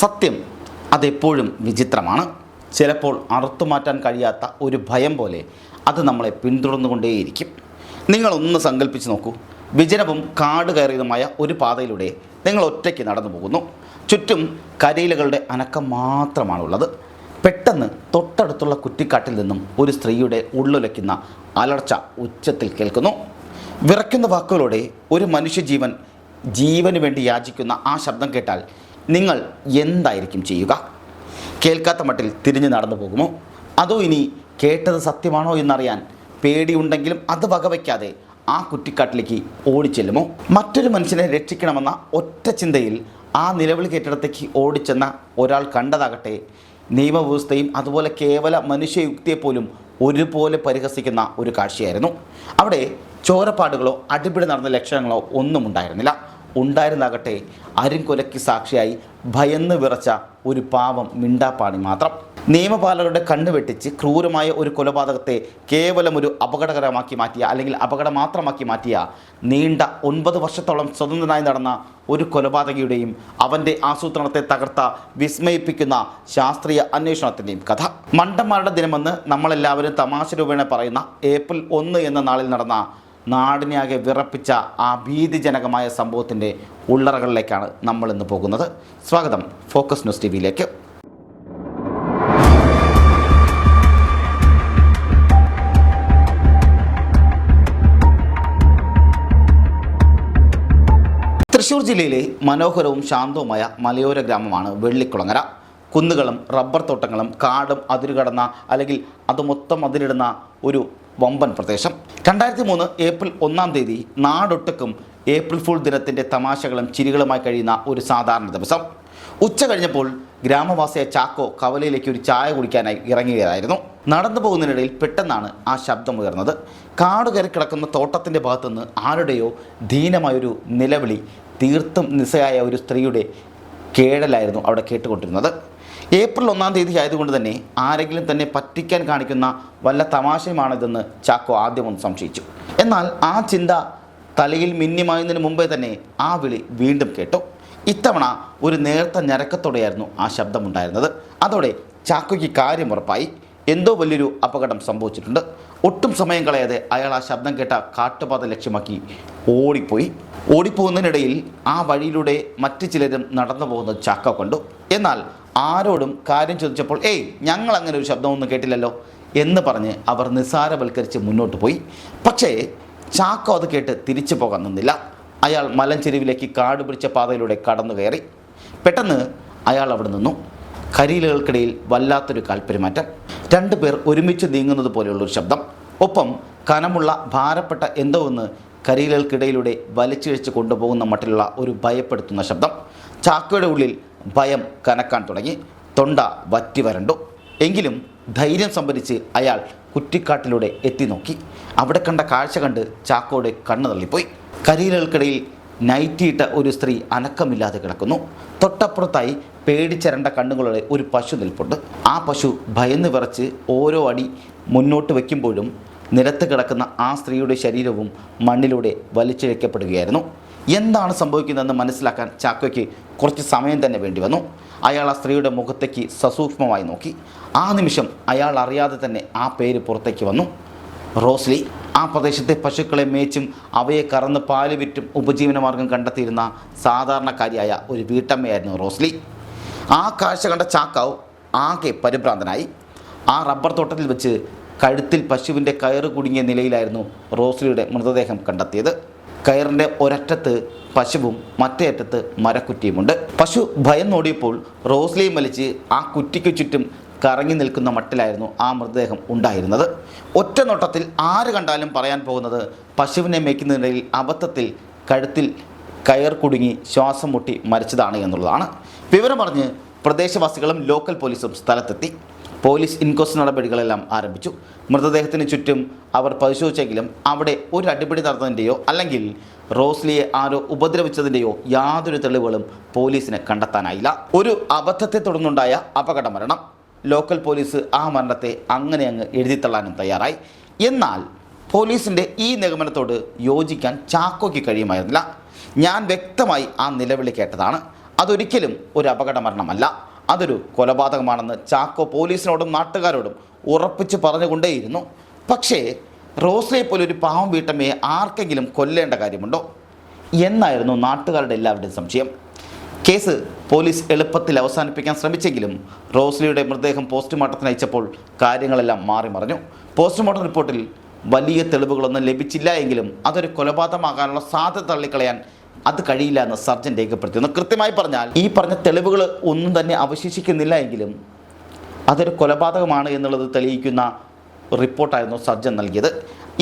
സത്യം അതെപ്പോഴും വിചിത്രമാണ്. ചിലപ്പോൾ അറുത്തുമാറ്റാൻ കഴിയാത്ത ഒരു ഭയം പോലെ അത് നമ്മളെ പിന്തുടർന്നുകൊണ്ടേയിരിക്കും. നിങ്ങളൊന്ന് സങ്കല്പിച്ച് നോക്കൂ. വിജനവും കാട് കയറിയതുമായ ഒരു പാതയിലൂടെ നിങ്ങൾ ഒറ്റയ്ക്ക് നടന്നു പോകുന്നു. ചുറ്റും കരിയിലകളുടെ അനക്കം മാത്രമാണുള്ളത്. പെട്ടെന്ന് തൊട്ടടുത്തുള്ള കുറ്റിക്കാട്ടിൽ നിന്നും ഒരു സ്ത്രീയുടെ ഉള്ളുലയ്ക്കുന്ന അലർച്ച ഉച്ചത്തിൽ കേൾക്കുന്നു. വിറയ്ക്കുന്ന വാക്കുകളോടെ ഒരു മനുഷ്യജീവൻ ജീവന് വേണ്ടി യാചിക്കുന്ന ആ ശബ്ദം കേട്ടാൽ നിങ്ങൾ എന്തായിരിക്കും ചെയ്യുക? കേൾക്കാത്ത മട്ടിൽ തിരിഞ്ഞു നടന്നു പോകുമോ? അതോ ഇനി കേട്ടത് സത്യമാണോ എന്നറിയാൻ പേടിയുണ്ടെങ്കിലും അത് വകവയ്ക്കാതെ ആ കുറ്റിക്കാട്ടിലേക്ക് ഓടിച്ചെല്ലുമോ? മറ്റൊരു മനുഷ്യനെ രക്ഷിക്കണമെന്ന ഒറ്റ ചിന്തയിൽ ആ നിലവിളി കേട്ടിടത്തേക്ക് ഓടിച്ചെന്ന ഒരാൾ കണ്ടതാകട്ടെ നിയമവ്യവസ്ഥയും അതുപോലെ കേവല മനുഷ്യയുക്തിയെപ്പോലും ഒരുപോലെ പരിഹസിക്കുന്ന ഒരു കാഴ്ചയായിരുന്നു. അവിടെ ചോരപ്പാടുകളോ അടിപിടി നടന്ന ലക്ഷണങ്ങളോ ഒന്നും ഉണ്ടായിരുന്നില്ല. ഉണ്ടായിരുന്നാകട്ടെ അരുംകൊലയ്ക്ക് സാക്ഷിയായി ഭയന്ന് വിറച്ച ഒരു പാവം മിണ്ടാപ്പാണി മാത്രം. നിയമപാലകരുടെ കണ്ണ് വെട്ടിച്ച് ക്രൂരമായ ഒരു കൊലപാതകത്തെ കേവലം ഒരു അപകടകരമാക്കി മാറ്റിയ, അല്ലെങ്കിൽ അപകടം മാത്രമാക്കി മാറ്റിയ നീണ്ട 9 വർഷത്തോളം സ്വതന്ത്രനായി നടന്ന ഒരു കൊലപാതകിയുടെയും അവൻ്റെ ആസൂത്രണത്തെ തകർത്ത വിസ്മയിപ്പിക്കുന്ന ശാസ്ത്രീയ അന്വേഷണത്തിൻ്റെയും കഥ. മണ്ടന്മാരുടെ ദിനമെന്ന് നമ്മളെല്ലാവരും തമാശ രൂപേണ പറയുന്ന ഏപ്രിൽ 1 എന്ന നാളിൽ നടന്ന നാടിനെയാകെ വിറപ്പിച്ച ആ ഭീതിജനകമായ സംഭവത്തിൻ്റെ ഉള്ളറകളിലേക്കാണ് നമ്മളിന്ന് പോകുന്നത്. സ്വാഗതം ഫോക്കസ് ന്യൂസ് ടിവിയിലേക്ക്. തൃശ്ശൂർ ജില്ലയിലെ മനോഹരവും ശാന്തവുമായ മലയോര ഗ്രാമമാണ് വെള്ളിക്കുളങ്ങര. കുന്നുകളും റബ്ബർ തോട്ടങ്ങളും കാടും അതിരുകടന്ന, അല്ലെങ്കിൽ അത് മൊത്തം അതിരിടുന്ന ഒരു വമ്പൻ പ്രദേശം. 2003 ഏപ്രിൽ 1 തീയതി നാടൊട്ടുക്കും ഏപ്രിൽ ഫുൾ ദിനത്തിൻ്റെ തമാശകളും ചിരികളുമായി കഴിയുന്ന ഒരു സാധാരണ ദിവസം. ഉച്ച കഴിഞ്ഞപ്പോൾ ഗ്രാമവാസിയായ ചാക്കോ കവലയിലേക്ക് ഒരു ചായ കുടിക്കാനായി ഇറങ്ങുകയായിരുന്നു. നടന്നു പോകുന്നതിനിടയിൽ പെട്ടെന്നാണ് ആ ശബ്ദമുയർന്നത്. കാട് കയറി കിടക്കുന്ന തോട്ടത്തിൻ്റെ ഭാഗത്തുനിന്ന് ആരുടെയോ ധീനമായൊരു നിലവിളി. തീർത്തും നിസ്സയായ ഒരു സ്ത്രീയുടെ കേഴലായിരുന്നു അവിടെ കേട്ടുകൊണ്ടിരുന്നത്. ഏപ്രിൽ 1 തീയതി ആയതുകൊണ്ട് തന്നെ ആരെങ്കിലും തന്നെ പറ്റിക്കാൻ കാണിക്കുന്ന വല്ല തമാശയുമാണിതെന്ന് ചാക്കോ ആദ്യമൊന്ന് സംശയിച്ചു. എന്നാൽ ആ ചിന്ത തലയിൽ മിന്നിമായുന്നതിന് മുമ്പേ തന്നെ ആ വിളി വീണ്ടും കേട്ടു. ഇത്തവണ ഒരു നേർത്ത ഞരക്കത്തോടെയായിരുന്നു ആ ശബ്ദമുണ്ടായിരുന്നത്. അതോടെ ചാക്കോയ്ക്ക് കാര്യം ഉറപ്പായി. എന്തോ വലിയൊരു അപകടം സംഭവിച്ചിട്ടുണ്ട്. ഒട്ടും സമയം കളയാതെ അയാൾ ആ ശബ്ദം കേട്ട കാട്ടുപാത ലക്ഷ്യമാക്കി ഓടിപ്പോകുന്നതിനിടയിൽ ആ വഴിയിലൂടെ മറ്റു ചിലരും നടന്നു പോകുന്നത് ചാക്കോ കണ്ടു. എന്നാൽ ആരോടും കാര്യം ചോദിച്ചപ്പോൾ ഞങ്ങൾ അങ്ങനെ ഒരു ശബ്ദമൊന്നും കേട്ടില്ലല്ലോ എന്ന് പറഞ്ഞ് അവർ നിസ്സാരവൽക്കരിച്ച് മുന്നോട്ട് പോയി. പക്ഷേ ചാക്കോ അത് കേട്ട് തിരിച്ചു പോകാൻ നിന്നില്ല. അയാൾ മലഞ്ചെരുവിലേക്ക് കാട് പിടിച്ച പാതയിലൂടെ കടന്നു കയറി. പെട്ടെന്ന് അയാൾ അവിടെ നിന്നു. കരിയിലകൾക്കിടയിൽ വല്ലാത്തൊരു കാൽപ്പെരുമാറ്റം. 2 പേർ ഒരുമിച്ച് നീങ്ങുന്നത് പോലെയുള്ളൊരു ശബ്ദം. ഒപ്പം കനമുള്ള ഭാരപ്പെട്ട എന്തോ ഒന്ന് കരിയിലകൾക്കിടയിലൂടെ വലിച്ചിഴച്ച് കൊണ്ടുപോകുന്ന മട്ടിലുള്ള ഒരു ഭയപ്പെടുത്തുന്ന ശബ്ദം. ചാക്കോയുടെ ഉള്ളിൽ ഭയം കനക്കാൻ തുടങ്ങി. തൊണ്ട വറ്റി വരണ്ടു. എങ്കിലും ധൈര്യം സംഭരിച്ച് അയാൾ കുറ്റിക്കാട്ടിലൂടെ എത്തി നോക്കി. അവിടെ കണ്ട കാഴ്ച കണ്ട് ചാക്കോയുടെ കണ്ണ് തള്ളിപ്പോയി. കരിയിലകൾക്കിടയിൽ നൈറ്റിയിട്ട ഒരു സ്ത്രീ അനക്കമില്ലാതെ കിടക്കുന്നു. തൊട്ടപ്പുറത്തായി പേടിച്ചരണ്ട കണ്ണുകളുടെ ഒരു പശു നിൽപ്പുണ്ട്. ആ പശു ഭയന്ന് വിറച്ച് ഓരോ അടി മുന്നോട്ട് വയ്ക്കുമ്പോഴും നിലത്ത് കിടക്കുന്ന ആ സ്ത്രീയുടെ ശരീരവും മണ്ണിലൂടെ വലിച്ചിഴക്കപ്പെടുകയായിരുന്നു. എന്താണ് സംഭവിക്കുന്നതെന്ന് മനസ്സിലാക്കാൻ ചാക്കോയ്ക്ക് കുറച്ച് സമയം തന്നെ വേണ്ടി വന്നു. അയാൾ ആ സ്ത്രീയുടെ മുഖത്തേക്ക് സസൂക്ഷ്മമായി നോക്കി. ആ നിമിഷം അയാൾ അറിയാതെ തന്നെ ആ പേര് പുറത്തേക്ക് വന്നു. റോസ്ലി. ആ പ്രദേശത്തെ പശുക്കളെ മേച്ചും അവയെ കറന്ന് പാല് വിറ്റും ഉപജീവനമാർഗം കണ്ടെത്തിയിരുന്ന സാധാരണക്കാരിയായ ഒരു വീട്ടമ്മയായിരുന്നു റോസ്ലി. ആ കാഴ്ച കണ്ട ചാക്കോ ആകെ പരിഭ്രാന്തനായി. ആ റബ്ബർ തോട്ടത്തിൽ വെച്ച് കഴുത്തിൽ പശുവിൻ്റെ കയറ് കുടുങ്ങിയ നിലയിലായിരുന്നു റോസ്ലിയുടെ മൃതദേഹം കണ്ടെത്തിയത്. കയറിൻ്റെ ഒരറ്റത്ത് പശുവും മറ്റേ അറ്റത്ത് മരക്കുറ്റിയുമുണ്ട്. പശു ഭയന്നോടിയപ്പോൾ റോസ്ലിയും വലിച്ച് ആ കുറ്റിക്ക് ചുറ്റും കറങ്ങി നിൽക്കുന്ന മട്ടിലായിരുന്നു ആ മൃതദേഹം ഉണ്ടായിരുന്നത്. ഒറ്റ നോട്ടത്തിൽ ആര് കണ്ടാലും പറയാൻ പോകുന്നത് പശുവിനെ മേയ്ക്കുന്നതിനിടയിൽ അബദ്ധത്തിൽ കഴുത്തിൽ കയർ കുടുങ്ങി ശ്വാസം മുട്ടി മരിച്ചതാണ് എന്നുള്ളതാണ്. വിവരമറിഞ്ഞ് പ്രദേശവാസികളും ലോക്കൽ പോലീസും സ്ഥലത്തെത്തി. പോലീസ് ഇൻക്വസ്റ്റ് നടപടികളെല്ലാം ആരംഭിച്ചു. മൃതദേഹത്തിന് ചുറ്റും അവർ പരിശോധിച്ചെങ്കിലും അവിടെ ഒരു അടിപിടി നടന്നതിൻ്റെയോ അല്ലെങ്കിൽ റോസ്ലിയെ ആരോ ഉപദ്രവിച്ചതിൻ്റെയോ യാതൊരു തെളിവുകളും പോലീസിന് കണ്ടെത്താനായില്ല. ഒരു അബദ്ധത്തെ തുടർന്നുണ്ടായ അപകട മരണം. ലോക്കൽ പോലീസ് ആ മരണത്തെ അങ്ങനെ അങ്ങ് എഴുതിത്തള്ളാനും തയ്യാറായി. എന്നാൽ പോലീസിൻ്റെ ഈ നിഗമനത്തോട് യോജിക്കാൻ ചാക്കോയ്ക്ക് കഴിയുമായിരുന്നില്ല. ഞാൻ വ്യക്തമായി ആ നിലവിളി കേട്ടതാണ്. അതൊരിക്കലും ഒരു അപകട മരണമല്ല, അതൊരു കൊലപാതകമാണെന്ന് ചാക്കോ പോലീസിനോടും നാട്ടുകാരോടും ഉറപ്പിച്ച് പറഞ്ഞുകൊണ്ടേയിരുന്നു. പക്ഷേ റോസ്ലിയെ പോലെ ഒരു പാവം വീട്ടമ്മയെ ആർക്കെങ്കിലും കൊല്ലേണ്ട കാര്യമുണ്ടോ എന്നായിരുന്നു നാട്ടുകാരുടെ എല്ലാവരുടെയും സംശയം. കേസ് പോലീസ് എളുപ്പത്തിൽ അവസാനിപ്പിക്കാൻ ശ്രമിച്ചെങ്കിലും റോസ്ലിയുടെ മൃതദേഹം പോസ്റ്റ്മോർട്ടത്തിന് അയച്ചപ്പോൾ കാര്യങ്ങളെല്ലാം മാറി മറിഞ്ഞു. പോസ്റ്റ്മോർട്ടം റിപ്പോർട്ടിൽ വലിയ തെളിവുകളൊന്നും ലഭിച്ചില്ല എങ്കിലും അതൊരു കൊലപാതകമാകാനുള്ള സാധ്യത തള്ളിക്കളയാൻ അത് കഴിയില്ല എന്ന് സർജൻ രേഖപ്പെടുത്തിയിരുന്നു. കൃത്യമായി പറഞ്ഞാൽ ഈ പറഞ്ഞ തെളിവുകൾ ഒന്നും തന്നെ അവശേഷിക്കുന്നില്ല എങ്കിലും അതൊരു കൊലപാതകമാണ് എന്നുള്ളത് തെളിയിക്കുന്ന റിപ്പോർട്ടായിരുന്നു സർജൻ നൽകിയത്.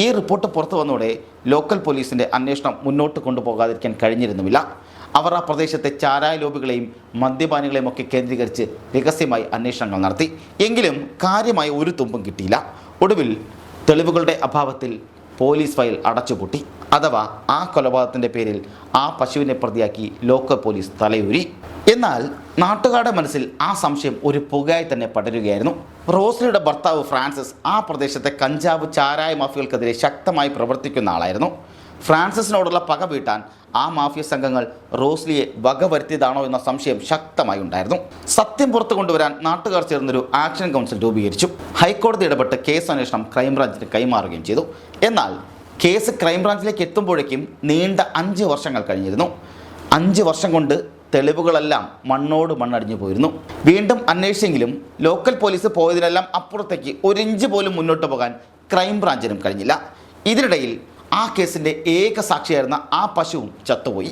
ഈ റിപ്പോർട്ട് പുറത്തു വന്നതോടെ ലോക്കൽ പോലീസിൻ്റെ അന്വേഷണം മുന്നോട്ട് കൊണ്ടുപോകാതിരിക്കാൻ കഴിഞ്ഞിരുന്നുമില്ല. അവർ ആ പ്രദേശത്തെ ചാരായ ലോബികളെയും മദ്യപാനികളെയും ഒക്കെ കേന്ദ്രീകരിച്ച് രഹസ്യമായി അന്വേഷണങ്ങൾ നടത്തി. എങ്കിലും കാര്യമായ ഒരു തുമ്പും കിട്ടിയില്ല. ഒടുവിൽ തെളിവുകളുടെ അഭാവത്തിൽ പോലീസ് ഫയൽ അടച്ചുപൂട്ടി. അഥവാ ആ കൊലപാതകത്തിൻ്റെ പേരിൽ ആ പശുവിനെ പ്രതിയാക്കി ലോക്കൽ പോലീസ് തലയൂരി. എന്നാൽ നാട്ടുകാരുടെ മനസ്സിൽ ആ സംശയം ഒരു പുകയായി തന്നെ പടരുകയായിരുന്നു. റോസ്ലിയുടെ ഭർത്താവ് ഫ്രാൻസിസ് ആ പ്രദേശത്തെ കഞ്ചാവ് ചാരായ മാഫിയകൾക്കെതിരെ ശക്തമായി പ്രവർത്തിക്കുന്ന ആളായിരുന്നു. ഫ്രാൻസിസിനോടുള്ള പക വീട്ടാൻ ആ മാഫിയ സംഘങ്ങൾ റോസ്ലിയെ വകവരുത്തിയതാണോ എന്ന സംശയം ശക്തമായി ഉണ്ടായിരുന്നു. സത്യം പുറത്തു കൊണ്ടുവരാൻ നാട്ടുകാർ ചേർന്നൊരു ആക്ഷൻ കൗൺസിൽ രൂപീകരിച്ചു. ഹൈക്കോടതി ഇടപെട്ട് കേസ് അന്വേഷണം ക്രൈംബ്രാഞ്ചിന് കൈമാറുകയും ചെയ്തു. എന്നാൽ കേസ് ക്രൈംബ്രാഞ്ചിലേക്ക് എത്തുമ്പോഴേക്കും നീണ്ട 5 വർഷങ്ങൾ കഴിഞ്ഞിരുന്നു. 5 വർഷം കൊണ്ട് തെളിവുകളെല്ലാം മണ്ണോട് മണ്ണടിഞ്ഞു പോയിരുന്നു. വീണ്ടും അന്വേഷിച്ചെങ്കിലും ലോക്കൽ പോലീസ് പോയതിനെല്ലാം അപ്പുറത്തേക്ക് 1 ഇഞ്ച് പോലും മുന്നോട്ട് പോകാൻ ക്രൈംബ്രാഞ്ചിനും കഴിഞ്ഞില്ല. ഇതിനിടയിൽ ആ കേസിൻ്റെ ഏക സാക്ഷിയായിരുന്ന ആ പശുവും ചത്തുപോയി.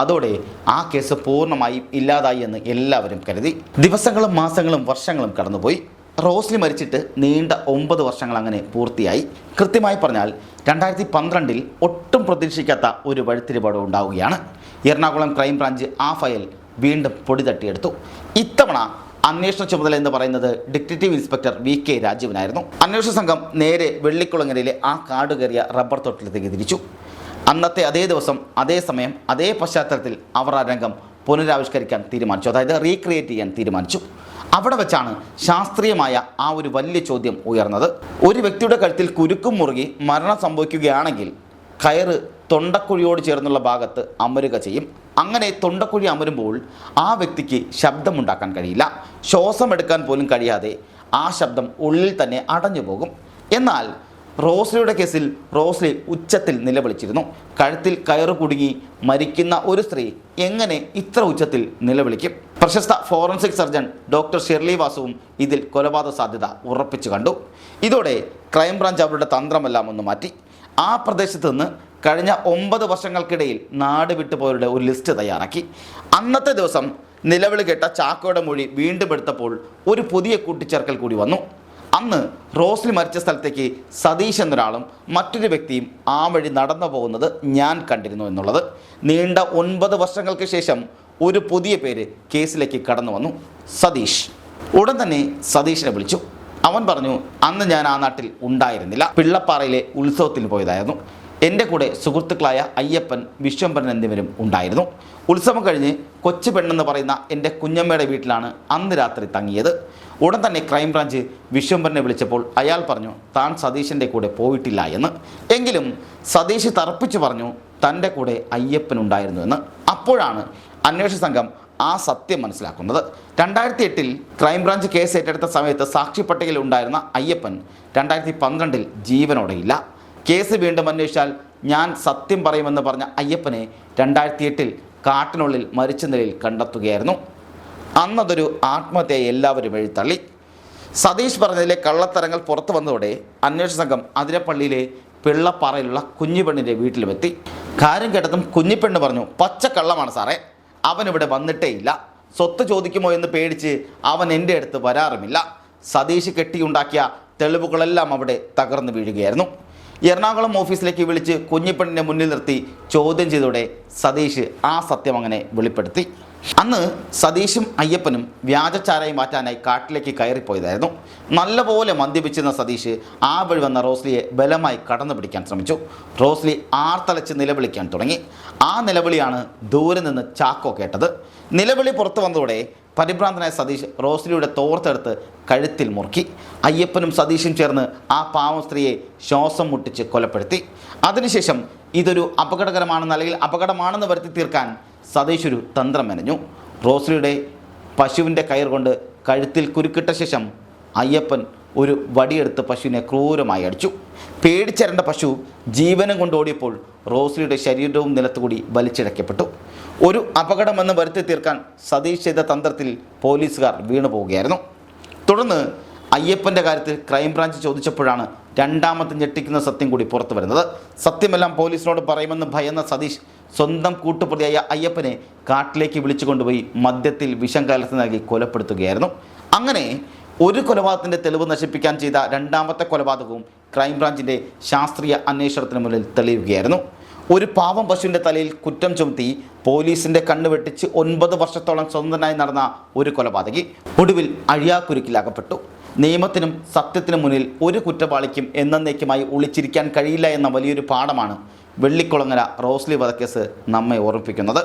അതോടെ ആ കേസ് പൂർണ്ണമായും ഇല്ലാതായി എന്ന് എല്ലാവരും കരുതി. ദിവസങ്ങളും മാസങ്ങളും വർഷങ്ങളും കടന്നുപോയി. റോസ്ലി മരിച്ചിട്ട് നീണ്ട 9 വർഷങ്ങൾ അങ്ങനെ പൂർത്തിയായി. കൃത്യമായി പറഞ്ഞാൽ 2012 ഒട്ടും പ്രതീക്ഷിക്കാത്ത ഒരു വഴിത്തിരിപാട് ഉണ്ടാവുകയാണ്. എറണാകുളം ക്രൈംബ്രാഞ്ച് ആ ഫയൽ വീണ്ടും പൊടി തട്ടിയെടുത്തു. ഇത്തവണ അന്വേഷണ ചുമതല എന്ന് പറയുന്നത് ഡിറ്റക്റ്റീവ് ഇൻസ്പെക്ടർ VK രാജീവനായിരുന്നു. അന്വേഷണ സംഘം നേരെ വെള്ളിക്കുളങ്ങരയിലെ ആ കാട് കയറിയ റബ്ബർ തോട്ടത്തിലേക്ക് തിരിച്ചു. അന്നത്തെ അതേ ദിവസം അതേ സമയം അതേ പശ്ചാത്തലത്തിൽ അവർ ആ രംഗം പുനരാവിഷ്കരിക്കാൻ തീരുമാനിച്ചു. അതായത് റീക്രിയേറ്റ് ചെയ്യാൻ തീരുമാനിച്ചു. അവിടെ വെച്ചാണ് ശാസ്ത്രീയമായ ആ ഒരു വലിയ ചോദ്യം ഉയർന്നത്. ഒരു വ്യക്തിയുടെ കഴുത്തിൽ കുരുക്കും മുറുകി മരണം സംഭവിക്കുകയാണെങ്കിൽ കയറ് തൊണ്ടക്കുഴിയോട് ചേർന്നുള്ള ഭാഗത്ത് അമരുക ചെയ്യും. അങ്ങനെ തൊണ്ടക്കുഴി അമരുമ്പോൾ ആ വ്യക്തിക്ക് ശബ്ദമുണ്ടാക്കാൻ കഴിയില്ല. ശ്വാസമെടുക്കാൻ പോലും കഴിയാതെ ആ ശബ്ദം ഉള്ളിൽ തന്നെ അടഞ്ഞു പോകും. എന്നാൽ റോസ്ലിയുടെ കേസിൽ റോസ്ലി ഉച്ചത്തിൽ നിലവിളിച്ചിരുന്നു. കഴുത്തിൽ കയറ് കുടുങ്ങി മരിക്കുന്ന ഒരു സ്ത്രീ എങ്ങനെ ഇത്ര ഉച്ചത്തിൽ നിലവിളിക്കും? പ്രശസ്ത ഫോറൻസിക് സർജൻ ഡോക്ടർ ഷെർലി വാസുവും ഇതിൽ കൊലപാതക സാധ്യത ഉറപ്പിച്ചു കണ്ടു. ഇതോടെ ക്രൈംബ്രാഞ്ച് അവരുടെ തന്ത്രമെല്ലാം ഒന്ന് മാറ്റി. ആ പ്രദേശത്ത് നിന്ന് കഴിഞ്ഞ 9 വർഷങ്ങൾക്കിടയിൽ നാട് വിട്ടുപോയവരുടെ ഒരു ലിസ്റ്റ് തയ്യാറാക്കി. അന്നത്തെ ദിവസം നിലവിളി കേട്ട ചാക്കോയുടെ മൊഴി വീണ്ടും എടുത്തപ്പോൾ ഒരു പുതിയ കൂട്ടിച്ചേർക്കൽ കൂടി വന്നു. അന്ന് റോസ്ലി മരിച്ച സ്ഥലത്തേക്ക് സതീഷ് എന്നൊരാളും മറ്റൊരു വ്യക്തിയും ആ വഴി നടന്നു പോകുന്നത് ഞാൻ കണ്ടിരുന്നു എന്നുള്ളത്. നീണ്ട 9 വർഷങ്ങൾക്ക് ശേഷം ഒരു പുതിയ പേര് കേസിലേക്ക് കടന്നു വന്നു, സതീഷ്. ഉടൻ തന്നെ സതീഷിനെ വിളിച്ചു. അവൻ പറഞ്ഞു, അന്ന് ഞാൻ ആ നാട്ടിൽ ഉണ്ടായിരുന്നില്ല, പിള്ളപ്പാറയിലെ ഉത്സവത്തിന് പോയതായിരുന്നു. എൻ്റെ കൂടെ സുഹൃത്തുക്കളായ അയ്യപ്പൻ, വിശ്വംഭരൻ എന്നിവരും ഉണ്ടായിരുന്നു. ഉത്സവം കഴിഞ്ഞ് കൊച്ചു പെണ്ണെന്ന് പറയുന്ന എൻ്റെ കുഞ്ഞമ്മയുടെ വീട്ടിലാണ് അന്ന് രാത്രി തങ്ങിയത്. ഉടൻ തന്നെ ക്രൈംബ്രാഞ്ച് വിശ്വംഭരനെ വിളിച്ചപ്പോൾ അയാൾ പറഞ്ഞു താൻ സതീഷിൻ്റെ കൂടെ പോയിട്ടില്ല എന്ന്. എങ്കിലും സതീഷ് തറപ്പിച്ചു പറഞ്ഞു തൻ്റെ കൂടെ അയ്യപ്പൻ ഉണ്ടായിരുന്നു എന്ന്. അപ്പോഴാണ് അന്വേഷണ സംഘം ആ സത്യം മനസ്സിലാക്കുന്നത്. 2008 ക്രൈംബ്രാഞ്ച് കേസ് ഏറ്റെടുത്ത സമയത്ത് സാക്ഷി പട്ടികയിൽ ഉണ്ടായിരുന്ന അയ്യപ്പൻ 2012 ജീവനോടെയില്ല. കേസ് വീണ്ടും അന്വേഷിച്ചാൽ ഞാൻ സത്യം പറയുമെന്ന് പറഞ്ഞ അയ്യപ്പനെ 2008 കാട്ടിനുള്ളിൽ മരിച്ച നിലയിൽ കണ്ടെത്തുകയായിരുന്നു. അന്നതൊരു ആത്മഹത്യയായി എല്ലാവരും എഴുത്തള്ളി. സതീഷ് പറഞ്ഞതിലെ കള്ളത്തരങ്ങൾ പുറത്തു വന്നതോടെ അന്വേഷണ സംഘം അതിരപ്പള്ളിയിലെ പിള്ളപ്പാറയിലുള്ള കുഞ്ഞിപ്പെണ്ണിൻ്റെ വീട്ടിലുമെത്തി. കാര്യം കേട്ടതും കുഞ്ഞിപ്പെണ്ണ് പറഞ്ഞു, പച്ചക്കള്ളമാണ് സാറേ, അവനിവിടെ വന്നിട്ടേ ഇല്ല. സ്വത്ത് ചോദിക്കുമോ എന്ന് പേടിച്ച് അവൻ എൻ്റെ അടുത്ത് വരാറുമില്ല. സതീഷ് കെട്ടിയുണ്ടാക്കിയ തെളിവുകളെല്ലാം അവിടെ തകർന്നു വീഴുകയായിരുന്നു. എറണാകുളം ഓഫീസിലേക്ക് വിളിച്ച് കുഞ്ഞിപ്പെണ്ണിനെ മുന്നിൽ നിർത്തി ചോദ്യം ചെയ്തതോടെ സതീഷ് ആ സത്യം അങ്ങനെ വെളിപ്പെടുത്തി. അന്ന് സതീഷും അയ്യപ്പനും വ്യാജച്ചാരായി മാറ്റാനായി കാട്ടിലേക്ക് കയറിപ്പോയതായിരുന്നു. നല്ലപോലെ മദ്യപിച്ചിരുന്ന സതീഷ് ആ വഴി വന്ന റോസ്ലിയെ ബലമായി കടന്നു പിടിക്കാൻ ശ്രമിച്ചു. റോസ്ലി ആർത്തലച്ച് നിലവിളിക്കാൻ തുടങ്ങി. ആ നിലവിളിയാണ് ദൂരെ നിന്ന് ചാക്കോ കേട്ടത്. നിലവിളി പുറത്തു വന്നതോടെ പരിഭ്രാന്തനായ സതീഷ് റോസ്ലിയുടെ തോർത്തെടുത്ത് കഴുത്തിൽ മുറുക്കി. അയ്യപ്പനും സതീഷും ചേർന്ന് ആ പാവം സ്ത്രീയെ ശ്വാസം മുട്ടിച്ച് കൊലപ്പെടുത്തി. അതിനുശേഷം ഇതൊരു അപകടകരമാണെന്ന് അല്ലെങ്കിൽ അപകടമാണെന്ന് വരുത്തി തീർക്കാൻ സതീഷ് ഒരു തന്ത്രം മെനഞ്ഞു. റോസ്ലിയുടെ പശുവിൻ്റെ കയർ കൊണ്ട് കഴുത്തിൽ കുരുക്കിട്ട ശേഷം അയ്യപ്പൻ ഒരു വടിയെടുത്ത് പശുവിനെ ക്രൂരമായി അടിച്ചു. പേടിച്ചരണ്ട പശു ജീവനും കൊണ്ട് ഓടിയപ്പോൾ റോസ്ലിയുടെ ശരീരവും നിലത്തുകൂടി വലിച്ചിഴക്കപ്പെട്ടു. ഒരു അപകടമെന്ന് വരുത്തി തീർക്കാൻ സതീഷ് ചെയ്ത തന്ത്രത്തിൽ പോലീസുകാർ വീണു പോവുകയായിരുന്നു. തുടർന്ന് അയ്യപ്പൻ്റെ കാര്യത്തിൽ ക്രൈംബ്രാഞ്ച് ചോദിച്ചപ്പോഴാണ് രണ്ടാമത്തെ ഞെട്ടിക്കുന്ന സത്യം കൂടി പുറത്തു വരുന്നത്. സത്യമെല്ലാം പോലീസിനോട് പറയുമെന്ന് ഭയന്ന സതീഷ് സ്വന്തം കൂട്ടുപ്രതിയായ അയ്യപ്പനെ കാട്ടിലേക്ക് വിളിച്ചു കൊണ്ടുപോയി മദ്യത്തിൽ വിഷം കലർത്തി നൽകി കൊലപ്പെടുത്തുകയായിരുന്നു. അങ്ങനെ ഒരു കൊലപാതകത്തിൻ്റെ തെളിവ് നശിപ്പിക്കാൻ ചെയ്ത രണ്ടാമത്തെ കൊലപാതകവും ക്രൈംബ്രാഞ്ചിൻ്റെ ശാസ്ത്രീയ അന്വേഷണത്തിന് മുന്നിൽ തെളിയുകയായിരുന്നു. ഒരു പാവം പശുവിൻ്റെ തലയിൽ കുറ്റം ചുമത്തി പോലീസിൻ്റെ കണ്ണ് വെട്ടിച്ച് 9 വർഷത്തോളം സ്വതന്ത്രനായി നടന്ന ഒരു കൊലപാതകി ഒടുവിൽ അഴിയാക്കുരുക്കിലാകപ്പെട്ടു. നിയമത്തിനും സത്യത്തിനും മുന്നിൽ ഒരു കുറ്റവാളിക്കും എന്നേക്കുമായി ഒളിച്ചിരിക്കാൻ കഴിയില്ല എന്ന വലിയൊരു പാഠമാണ് വെള്ളിക്കുളങ്ങര റോസ്ലി വധക്കേസ് നമ്മെ ഓർമ്മിപ്പിക്കുന്നത്.